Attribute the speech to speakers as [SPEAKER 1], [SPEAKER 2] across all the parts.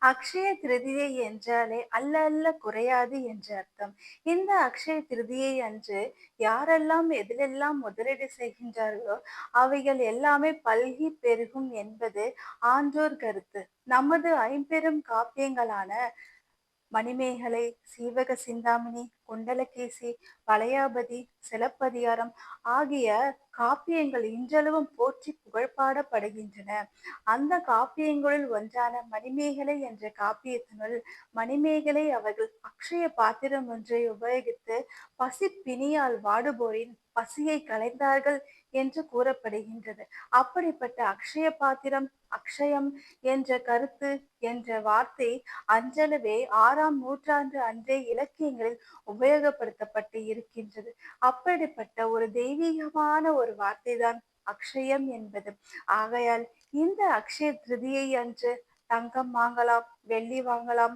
[SPEAKER 1] அக்ஷய திருதியை என்றாலே அல்ல அல்ல குறையாது என்று அர்த்தம். இந்த அக்ஷய திருதியை அன்று யாரெல்லாம் எதிலெல்லாம் முதலீடு செய்கின்றார்களோ அவைகள் எல்லாமே பல்கி பெருகும் என்பது ஆன்றோர் கருத்து. நமது ஐம்பெரும் காப்பியங்களான மணிமேகலை, சீவக சிந்தாமணி, குண்டலகேசி, வளையாபதி, சிலப்பதிகாரம் ஆகிய காப்பியங்கள் இன்றளவும் போற்றி புகழ்பாடப்படுகின்றன. அந்த காப்பியங்களுள் ஒன்றான மணிமேகலை என்ற காப்பியத்தினுள் மணிமேகலை அவர்கள் அக்ஷய பாத்திரம் ஒன்றை உபயோகித்து பசிப்பிணியால் வாடுவோரின் பசியை களைந்தார்கள் என்று கூறப்படுகின்றது. அப்படிப்பட்ட அக்ஷய பாத்திரம், அக்ஷயம் என்ற கருத்து என்ற வார்த்தை அன்றளவே 6ஆம் நூற்றாண்டு அன்றே இலக்கியங்களில் உபயோகப்படுத்தப்பட்டு இருக்கின்றது. அப்படிப்பட்ட ஒரு தெய்வீகமான ஒரு வார்த்தைதான் அக்ஷயம் என்பது. ஆகையால் இந்த அக்ஷய திருதியை அன்று தங்கம் வாங்கலாம், வெள்ளி வாங்கலாம்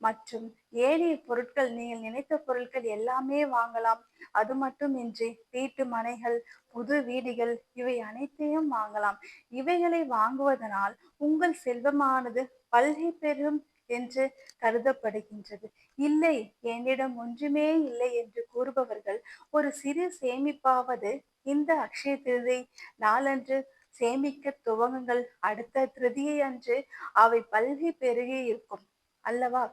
[SPEAKER 1] மற்றும் ஏனைய பொருட்கள் நீங்கள் நினைத்த பொருட்கள் எல்லாமே வாங்கலாம். அது மட்டுமின்றி வீட்டு மனைகள், புது வீடுகள் இவை அனைத்தையும் வாங்கலாம். இவைகளை வாங்குவதனால் உங்கள் செல்வமானது பல்கி பெறும் என்று கருதப்படுகின்றது. இல்லை, என்னிடம் ஒன்றுமே இல்லை என்று கூறுபவர்கள் ஒரு சிறு சேமிப்பாவது இந்த அக்ஷய திருதியை நாளன்று சேமிக்க துவங்குங்கள். அடுத்த திருதியை அன்று அவை பல்கி பெருகி இருக்கும் அல்லவா?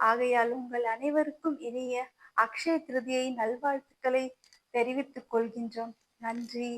[SPEAKER 1] ஆகையால் உங்கள் அனைவருக்கும் இனிய அக்ஷய திருதியை நல்வாழ்த்துக்களை தெரிவித்துக் கொள்கின்றோம். நன்றி.